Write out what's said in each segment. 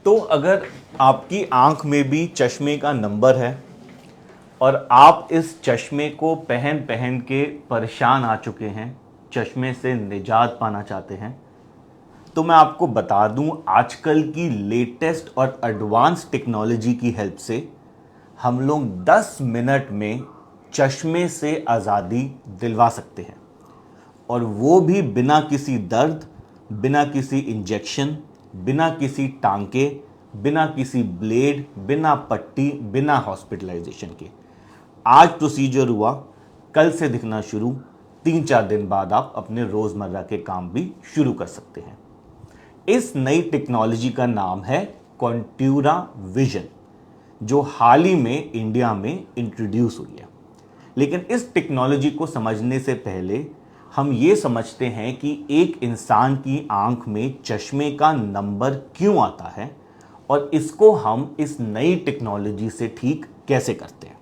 तो अगर आपकी आंख में भी चश्मे का नंबर है और आप इस चश्मे को पहन पहन के परेशान आ चुके हैं, चश्मे से निजात पाना चाहते हैं, तो मैं आपको बता दूं आजकल की लेटेस्ट और एडवांस टेक्नोलॉजी की हेल्प से हम लोग 10 मिनट में चश्मे से आज़ादी दिलवा सकते हैं, और वो भी बिना किसी दर्द, बिना किसी इंजेक्शन, बिना किसी टांके, बिना किसी ब्लेड, बिना पट्टी, बिना हॉस्पिटलाइजेशन के। आज प्रोसीजर हुआ, कल से दिखना शुरू, 3-4 दिन बाद आप अपने रोज़मर्रा के काम भी शुरू कर सकते हैं। इस नई टेक्नोलॉजी का नाम है कॉन्ट्यूरा विजन, जो हाल ही में इंडिया में इंट्रोड्यूस हुई है। लेकिन इस टेक्नोलॉजी को समझने से पहले हम ये समझते हैं कि एक इंसान की आंख में चश्मे का नंबर क्यों आता है और इसको हम इस नई टेक्नोलॉजी से ठीक कैसे करते हैं।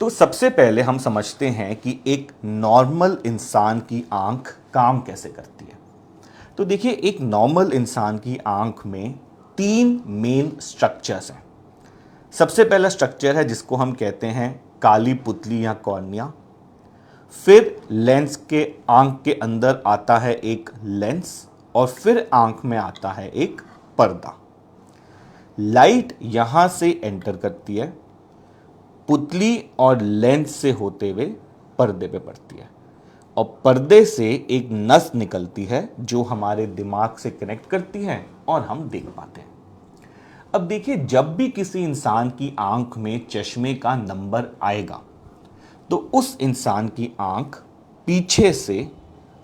तो सबसे पहले हम समझते हैं कि एक नॉर्मल इंसान की आंख काम कैसे करती है। तो देखिए, एक नॉर्मल इंसान की आंख में 3 मेन स्ट्रक्चर्स हैं। सबसे पहला स्ट्रक्चर है जिसको हम कहते हैं काली पुतली या कॉर्निया। फिर लेंस के आंख के अंदर आता है एक लेंस, और फिर आंख में आता है एक पर्दा। लाइट यहां से एंटर करती है, पुतली और लेंस से होते हुए पर्दे पे पड़ती है, और पर्दे से एक नस निकलती है जो हमारे दिमाग से कनेक्ट करती है और हम देख पाते हैं। अब देखिए, जब भी किसी इंसान की आंख में चश्मे का नंबर आएगा तो उस इंसान की आंख पीछे से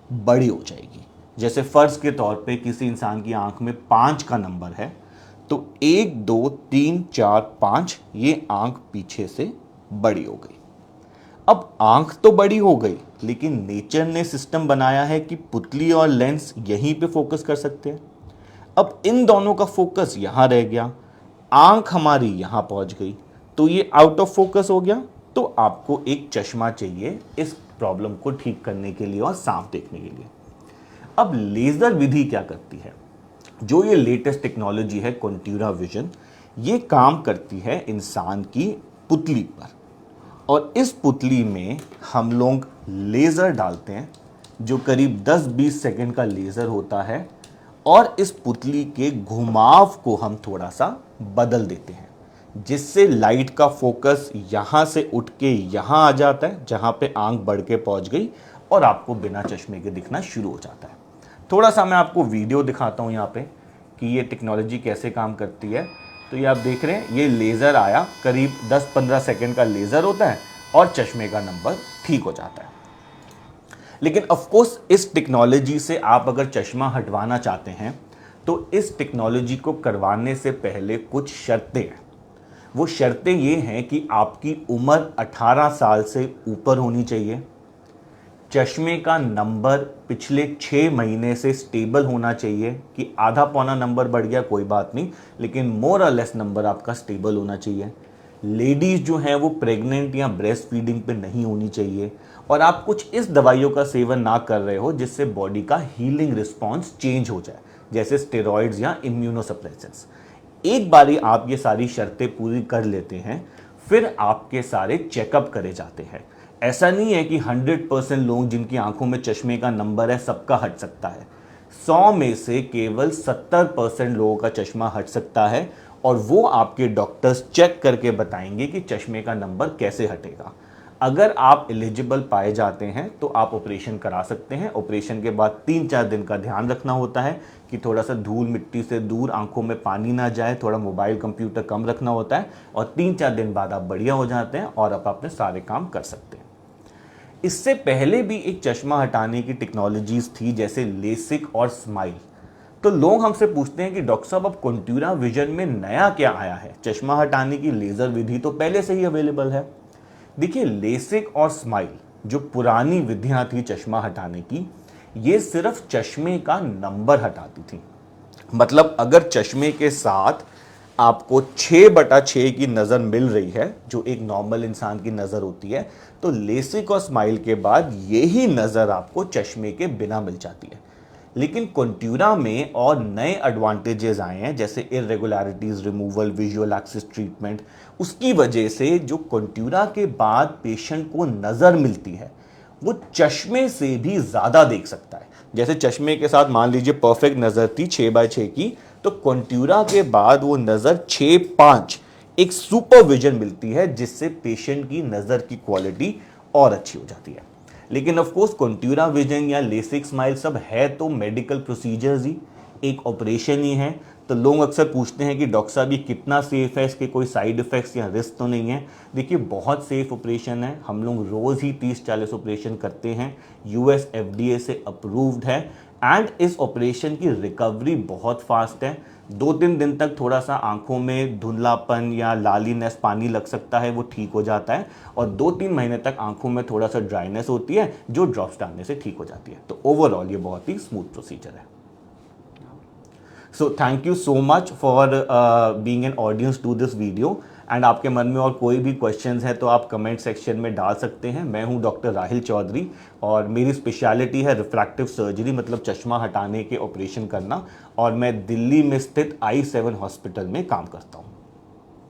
बड़ी हो जाएगी। जैसे फर्ज के तौर पे किसी इंसान की आंख में 5 का नंबर है, तो 1 2 3 4 5 ये आंख पीछे से बड़ी हो गई। अब आंख तो बड़ी हो गई, लेकिन नेचर ने सिस्टम बनाया है कि पुतली और लेंस यहीं पे फोकस कर सकते हैं। अब इन दोनों का फोकस यहां रह गया, आंख हमारी यहां पहुंच गई, तो ये आउट ऑफ फोकस हो गया। तो आपको एक चश्मा चाहिए इस प्रॉब्लम को ठीक करने के लिए और साफ देखने के लिए। अब लेजर विधि क्या करती है? जो ये लेटेस्ट टेक्नोलॉजी है कॉन्ट्यूरा विजन, ये काम करती है इंसान की पुतली पर, और इस पुतली में हम लोग लेज़र डालते हैं जो करीब 10-20 सेकंड का लेज़र होता है, और इस पुतली के घुमाव को हम थोड़ा सा बदल देते हैं, जिससे लाइट का फोकस यहाँ से उठ के यहाँ आ जाता है जहाँ पे आंख बढ़ के पहुँच गई, और आपको बिना चश्मे के दिखना शुरू हो जाता है। थोड़ा सा मैं आपको वीडियो दिखाता हूँ यहाँ पे कि ये टेक्नोलॉजी कैसे काम करती है। तो ये आप देख रहे हैं, ये लेज़र आया, करीब 10-15 सेकेंड का लेज़र होता है और चश्मे का नंबर ठीक हो जाता है। लेकिन ऑफ कोर्स इस टेक्नोलॉजी से आप अगर चश्मा हटवाना चाहते हैं तो इस टेक्नोलॉजी को करवाने से पहले कुछ शर्तें हैं। वो शर्तें ये हैं कि आपकी उम्र 18 साल से ऊपर होनी चाहिए, चश्मे का नंबर पिछले 6 महीने से स्टेबल होना चाहिए, कि आधा पौना नंबर बढ़ गया कोई बात नहीं, लेकिन मोर और लेस नंबर आपका स्टेबल होना चाहिए। लेडीज़ जो हैं वो प्रेग्नेंट या ब्रेस्ट फीडिंग पे नहीं होनी चाहिए, और आप कुछ इस दवाइयों का सेवन ना कर रहे हो जिससे बॉडी का हीलिंग रिस्पॉन्स चेंज हो जाए, जैसे स्टेरॉइड्स या इम्यूनोसप्रेसेंट्स। एक बारी आप ये सारी शर्तें पूरी कर लेते हैं, फिर आपके सारे चेकअप करे जाते हैं। ऐसा नहीं है कि 100% लोग जिनकी आंखों में चश्मे का नंबर है सबका हट सकता है। 100 में से केवल 70% लोगों का चश्मा हट सकता है, और वो आपके डॉक्टर्स चेक करके बताएंगे कि चश्मे का नंबर कैसे हटेगा। अगर आप एलिजिबल पाए जाते हैं तो आप ऑपरेशन करा सकते हैं। ऑपरेशन के बाद 3-4 दिन का ध्यान रखना होता है कि थोड़ा सा धूल मिट्टी से दूर, आंखों में पानी ना जाए, थोड़ा मोबाइल कंप्यूटर कम रखना होता है, और 3-4 दिन बाद आप बढ़िया हो जाते हैं और आप अपने सारे काम कर सकते हैं। इससे पहले भी एक चश्मा हटाने की टेक्नोलॉजीज थी, जैसे लेसिक और स्माइल। तो लोग हमसे पूछते हैं कि डॉक्टर साहब अब कॉन्ट्यूरा विजन में नया क्या आया है? चश्मा हटाने की लेज़र विधि तो पहले से ही अवेलेबल है। देखिए, लेसिक और स्माइल जो पुरानी विधियां थी चश्मा हटाने की, ये सिर्फ चश्मे का नंबर हटाती थी। मतलब अगर चश्मे के साथ आपको 6/6 की नज़र मिल रही है, जो एक नॉर्मल इंसान की नज़र होती है, तो लेसिक और स्माइल के बाद यही नज़र आपको चश्मे के बिना मिल जाती है। लेकिन कॉन्ट्यूरा में और नए एडवांटेजेस आए हैं, जैसे irregularities removal, visual axis treatment. उसकी वजह से जो कॉन्ट्यूरा के बाद पेशेंट को नज़र मिलती है वो चश्मे से भी ज़्यादा देख सकता है। जैसे चश्मे के साथ मान लीजिए परफेक्ट नज़र थी 6/6 की, तो कॉन्ट्यूरा के बाद वो नज़र 6/5 एक सुपर विजन मिलती है, जिससे पेशेंट की नज़र की क्वालिटी और अच्छी हो जाती है। लेकिन ऑफ कोर्स कॉन्ट्यूरा विजन या लेसिक स्माइल सब है तो मेडिकल प्रोसीजर्स ही, एक ऑपरेशन ही है। तो लोग अक्सर पूछते हैं कि डॉक्टर साहब ये कितना सेफ है, इसके कोई साइड इफ़ेक्ट्स या रिस्क तो नहीं है। देखिए बहुत सेफ ऑपरेशन है, हम लोग रोज़ ही 30-40 ऑपरेशन करते हैं, यूएस एफडीए से अप्रूव्ड है। एंड इस ऑपरेशन की रिकवरी बहुत फास्ट है। 2-3 दिन तक थोड़ा सा आंखों में धुंधलापन या लालीनेस, पानी लग सकता है, वो ठीक हो जाता है। और 2-3 महीने तक आंखों में थोड़ा सा ड्राइनेस होती है, जो ड्रॉप्स डालने से ठीक हो जाती है। तो ओवरऑल ये बहुत ही स्मूथ प्रोसीजर है। So thank you so much for being an audience to this video. And आपके मन में और कोई भी क्वेश्चंस हैं तो आप कमेंट सेक्शन में डाल सकते हैं। मैं हूं डॉक्टर राहिल चौधरी और मेरी स्पेशलिटी है रिफ्रैक्टिव सर्जरी, मतलब चश्मा हटाने के ऑपरेशन करना, और मैं दिल्ली में स्थित i7 हॉस्पिटल में काम करता हूं।